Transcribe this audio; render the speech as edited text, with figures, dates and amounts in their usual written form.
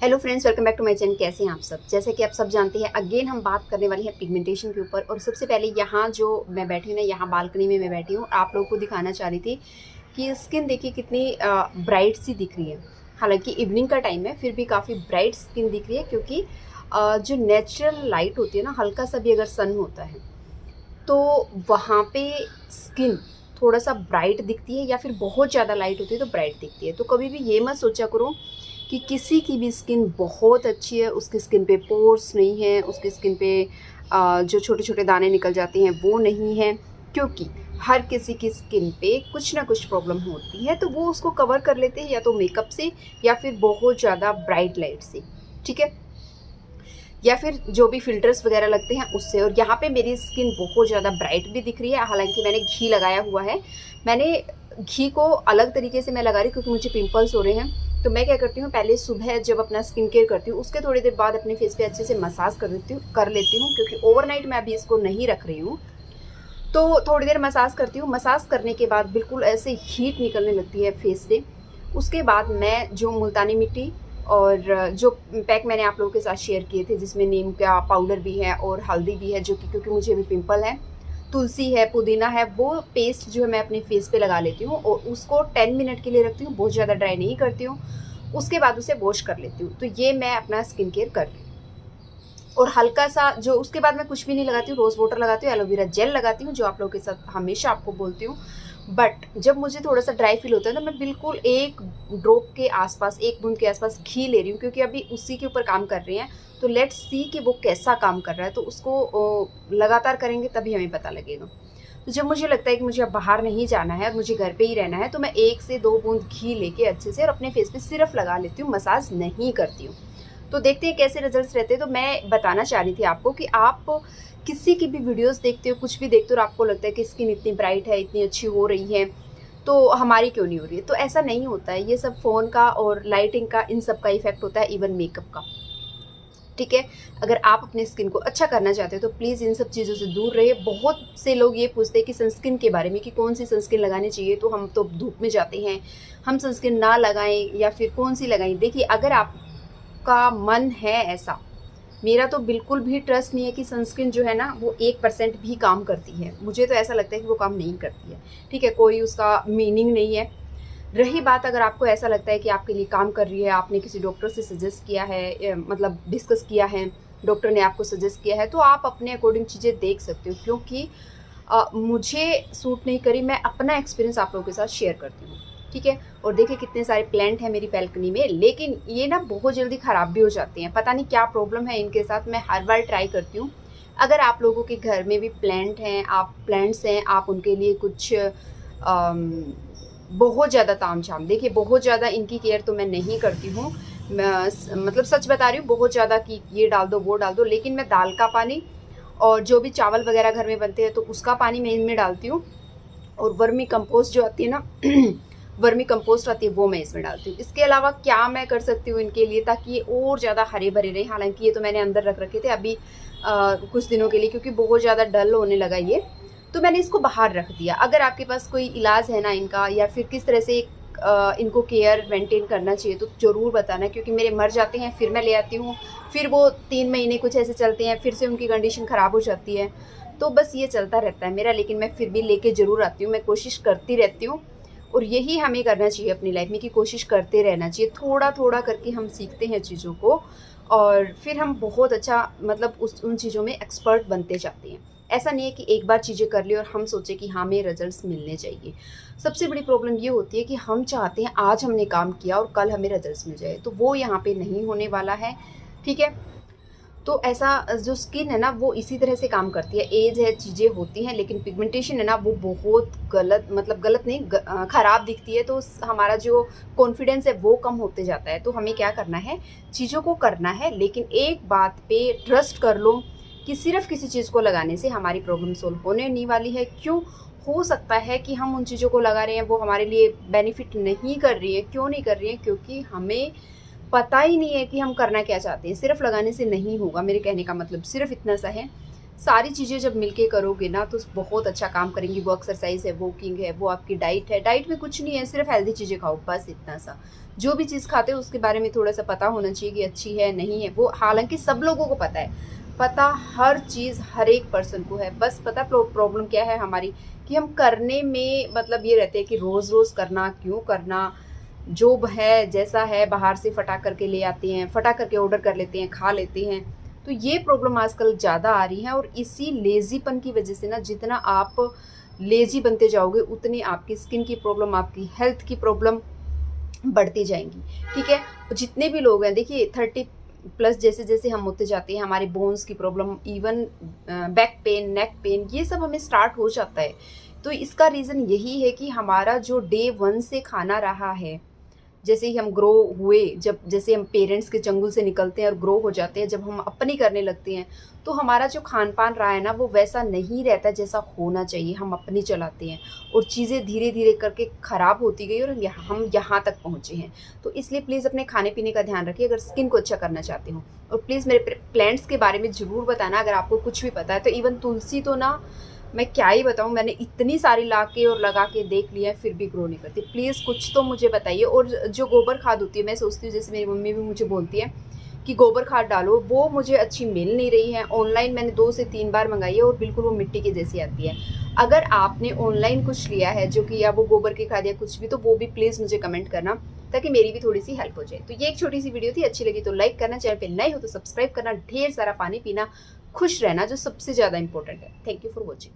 Hello friends, welcome back to my channel. कैसे हैं आप सब? जैसे कि आप सब जानते हैं, अगेन हम बात करने वाले हैं पिगमेंटेशन के ऊपर। और सबसे पहले यहाँ जो मैं बैठी हूँ ना, यहाँ बालकनी में मैं बैठी हूँ, आप लोगों को दिखाना चाह रही थी कि स्किन देखिए कितनी ब्राइट सी दिख रही है। हालांकि इवनिंग का टाइम है, फिर भी काफ़ी ब्राइट स्किन दिख रही है, क्योंकि जो नेचुरल लाइट होती है ना, हल्का सा भी अगर सन होता है तो वहाँ पे स्किन थोड़ा सा ब्राइट दिखती है, या फिर बहुत ज़्यादा लाइट होती है तो ब्राइट दिखती है। तो कभी भी ये मत सोचा करो कि किसी की भी स्किन बहुत अच्छी है, उसकी स्किन पे पोर्स नहीं है, उसकी स्किन पे जो छोटे छोटे दाने निकल जाते हैं वो नहीं है। क्योंकि हर किसी की स्किन पे कुछ ना कुछ प्रॉब्लम होती है, तो वो उसको कवर कर लेते हैं या तो मेकअप से, या फिर बहुत ज़्यादा ब्राइट लाइट से, ठीक है, या फिर जो भी फ़िल्टर्स वगैरह लगते हैं उससे। और यहाँ पे मेरी स्किन बहुत ज़्यादा ब्राइट भी दिख रही है, हालांकि मैंने घी लगाया हुआ है। मैंने घी को अलग तरीके से मैं लगा रही हूँ, क्योंकि मुझे पिंपल्स हो रहे हैं। तो मैं क्या करती हूँ, पहले सुबह जब अपना स्किन केयर करती हूँ, उसके थोड़ी देर बाद अपने फेस पे अच्छे से मसाज कर लेती हूँ, क्योंकि ओवरनाइट मैं अभी इसको नहीं रख रही हूँ। तो थोड़ी देर मसाज करती हूँ। मसाज करने के बाद बिल्कुल ऐसे हीट निकलने लगती है फेस से। उसके बाद मैं जो मुल्तानी मिट्टी और जो पैक मैंने आप लोगों के साथ शेयर किए थे, जिसमें नीम का पाउडर भी है और हल्दी भी है, जो कि क्योंकि मुझे अभी पिंपल है, तुलसी है, पुदीना है, वो पेस्ट जो है मैं अपने फेस पे लगा लेती हूँ और उसको 10 मिनट के लिए रखती हूँ। बहुत ज़्यादा ड्राई नहीं करती हूँ। उसके बाद उसे वॉश कर लेती हूँ। तो ये मैं अपना स्किन केयर कर रही हूँ। और हल्का सा जो उसके बाद मैं कुछ भी नहीं लगाती हूँ, रोज़ वाटर लगाती हूँ, एलोवेरा जेल लगाती हूँ, जो आप लोगों के साथ हमेशा आपको बोलती हूँ। बट जब मुझे थोड़ा सा ड्राई फील होता है तो मैं बिल्कुल एक ड्रॉप के आसपास, एक बूंद के आसपास घी ले रही हूँ, क्योंकि अभी उसी के ऊपर काम कर रहे हैं। तो लेट्स सी कि वो कैसा काम कर रहा है। तो उसको लगातार करेंगे तभी हमें पता लगेगा। तो जब मुझे लगता है कि मुझे अब बाहर नहीं जाना है, मुझे घर पे ही रहना है, तो मैं 1 से 2 बूंद घी लेके अच्छे से और अपने फेस पे सिर्फ लगा लेती हूँ, मसाज नहीं करती हूँ। तो देखते हैं कैसे रिजल्ट्स रहते हैं। तो मैं बताना चाह रही थी आपको कि आप किसी की भी वीडियोस देखते हो, कुछ भी देखते हो और आपको लगता है कि स्किन इतनी ब्राइट है, इतनी अच्छी हो रही है, तो हमारी क्यों नहीं हो रही है? तो ऐसा नहीं होता है। ये सब फ़ोन का और लाइटिंग का, इन सब का इफेक्ट होता है, इवन मेकअप का, ठीक है। अगर आप अपनी स्किन को अच्छा करना चाहते हो तो प्लीज़ इन सब चीज़ों से दूर रहिए। बहुत से लोग ये पूछते हैं कि सनस्क्रीन के बारे में, कि कौन सी सनस्क्रीन लगानी चाहिए, तो हम तो धूप में जाते हैं, हम सनस्क्रीन ना लगाएं या फिर कौन सी लगाएं। देखिए, अगर आपका मन है ऐसा, मेरा तो बिल्कुल भी ट्रस्ट नहीं है कि सनस्क्रीन जो है ना वो 1% भी काम करती है। मुझे तो ऐसा लगता है कि वो काम नहीं करती है, ठीक है, कोई उसका मीनिंग नहीं है। रही बात, अगर आपको ऐसा लगता है कि आपके लिए काम कर रही है, आपने किसी डॉक्टर से सजेस्ट किया है, मतलब डिस्कस किया है, डॉक्टर ने आपको सजेस्ट किया है, तो आप अपने अकॉर्डिंग चीज़ें देख सकते हो। क्योंकि मुझे सूट नहीं करी, मैं अपना एक्सपीरियंस आप लोगों के साथ शेयर करती हूँ, ठीक है। और देखिए कितने सारे प्लांट हैं मेरी बैल्कनी में, लेकिन ये ना बहुत जल्दी ख़राब भी हो जाते हैं। पता नहीं क्या प्रॉब्लम है इनके साथ। मैं हर बार ट्राई करती हूँ। अगर आप लोगों के घर में भी प्लांट्स हैं, आप उनके लिए कुछ बहुत ज़्यादा तामझाम, देखिए बहुत ज़्यादा इनकी केयर तो मैं नहीं करती हूँ। मतलब सच बता रही हूँ, बहुत ज़्यादा कि ये डाल दो, वो डाल दो। लेकिन मैं दाल का पानी और जो भी चावल वगैरह घर में बनते हैं तो उसका पानी मैं इनमें डालती हूँ। और वर्मी कंपोस्ट जो आती है ना वर्मी कंपोस्ट आती है, वो मैं इसमें डालती हूँ। इसके अलावा क्या मैं कर सकती हूँ इनके लिए, ताकि ये और ज़्यादा हरे भरे रहें? हालांकि ये तो मैंने अंदर रख रखे थे अभी कुछ दिनों के लिए, क्योंकि बहुत ज़्यादा डल होने लगा ये, तो मैंने इसको बाहर रख दिया। अगर आपके पास कोई इलाज है ना इनका, या फिर किस तरह से इनको केयर मेंटेन करना चाहिए, तो ज़रूर बताना। क्योंकि मेरे मर जाते हैं, फिर मैं ले आती हूँ, फिर वो 3 महीने कुछ ऐसे चलते हैं, फिर से उनकी कंडीशन ख़राब हो जाती है। तो बस ये चलता रहता है मेरा। लेकिन मैं फिर भी लेके ज़रूर आती हूँ, मैं कोशिश करती रहती हूँ। और यही हमें करना चाहिए अपनी लाइफ में, कि कोशिश करते रहना चाहिए। थोड़ा थोड़ा करके हम सीखते हैं चीज़ों को, और फिर हम बहुत अच्छा, मतलब उन चीज़ों में एक्सपर्ट बनते जाते हैं। ऐसा नहीं है कि एक बार चीज़ें कर ली और हम सोचें कि हमें रिजल्ट्स मिलने चाहिए। सबसे बड़ी प्रॉब्लम ये होती है कि हम चाहते हैं आज हमने काम किया और कल हमें रिजल्ट्स मिल जाए, तो वो यहाँ पे नहीं होने वाला है, ठीक है। तो ऐसा जो स्किन है ना वो इसी तरह से काम करती है। एज है, चीज़ें होती हैं, लेकिन पिगमेंटेशन है ना वो बहुत गलत, मतलब गलत नहीं, ख़राब दिखती है। तो हमारा जो कॉन्फिडेंस है वो कम होते जाता है। तो हमें क्या करना है, चीज़ों को करना है, लेकिन एक बात पे ट्रस्ट कर लो कि सिर्फ किसी चीज़ को लगाने से हमारी प्रॉब्लम सोल्व होने नहीं वाली है। क्यों? हो सकता है कि हम उन चीज़ों को लगा रहे हैं, वो हमारे लिए बेनिफिट नहीं कर रही है। क्यों नहीं कर रही है? क्योंकि हमें पता ही नहीं है कि हम करना क्या चाहते हैं। सिर्फ लगाने से नहीं होगा, मेरे कहने का मतलब सिर्फ इतना सा है। सारी चीज़ें जब मिलके करोगे ना तो बहुत अच्छा काम करेंगी। वो एक्सरसाइज है, वॉकिंग है, वो आपकी डाइट है। डाइट में कुछ नहीं है, सिर्फ हेल्दी चीज़ें खाओ, बस इतना सा। जो भी चीज़ खाते हो उसके बारे में थोड़ा सा पता होना चाहिए कि अच्छी है नहीं है, वो हालांकि सब लोगों को पता है। पता हर चीज़ हर एक पर्सन को है, बस पता प्रॉब्लम क्या है हमारी, कि हम करने में मतलब ये रहते हैं कि रोज़ रोज़ करना, क्यों करना, जो है जैसा है बाहर से फटा करके ले आते हैं, फटा करके ऑर्डर कर लेते हैं, खा लेते हैं। तो ये प्रॉब्लम आजकल ज़्यादा आ रही है, और इसी लेज़ीपन की वजह से ना, जितना आप लेज़ी बनते जाओगे उतनी आपकी स्किन की प्रॉब्लम, आपकी हेल्थ की प्रॉब्लम बढ़ती जाएंगी। ठीक है, जितने भी लोग हैं देखिए 30 प्लस जैसे जैसे हम होते जाते हैं, हमारे बोन्स की problem, even back pain, neck pain, ये सब हमें स्टार्ट हो जाता है। तो इसका रीज़न यही है कि हमारा जो डे वन से खाना रहा है, जैसे ही हम ग्रो हुए, जब जैसे हम पेरेंट्स के चंगुल से निकलते हैं और ग्रो हो जाते हैं, जब हम अपनी करने लगते हैं, तो हमारा जो खान पान रहा है ना वो वैसा नहीं रहता जैसा होना चाहिए। हम अपनी चलाते हैं और चीज़ें धीरे धीरे करके ख़राब होती गई और हम यहाँ तक पहुँचे हैं। तो इसलिए प्लीज़ अपने खाने पीने का ध्यान रखिए अगर स्किन को अच्छा करना चाहते हो। और प्लीज़ मेरे प्लांट्स के बारे में ज़रूर बताना अगर आपको कुछ भी पता है। तो इवन तुलसी तो ना, मैं क्या ही बताऊँ, मैंने इतनी सारी ला के और लगा के देख लिया है फिर भी ग्रो नहीं करती। प्लीज़ कुछ तो मुझे बताइए। और जो गोबर खाद होती है, मैं सोचती हूँ, जैसे मेरी मम्मी भी मुझे बोलती है कि गोबर खाद डालो, वो मुझे अच्छी मिल नहीं रही है। ऑनलाइन मैंने 2 से 3 बार मंगाई है और बिल्कुल वो मिट्टी की जैसी आती है। अगर आपने ऑनलाइन कुछ लिया है जो कि या वो गोबर की खाद या कुछ भी, तो वो भी प्लीज़ मुझे कमेंट करना, ताकि मेरी भी थोड़ी सी हेल्प हो जाए। तो ये एक छोटी सी वीडियो थी, अच्छी लगी तो लाइक करना, चैनल पे नए हो तो सब्सक्राइब करना, ढेर सारा पानी पीना, खुश रहना जो सबसे ज़्यादा इंपॉर्टेंट है। Thank you for watching.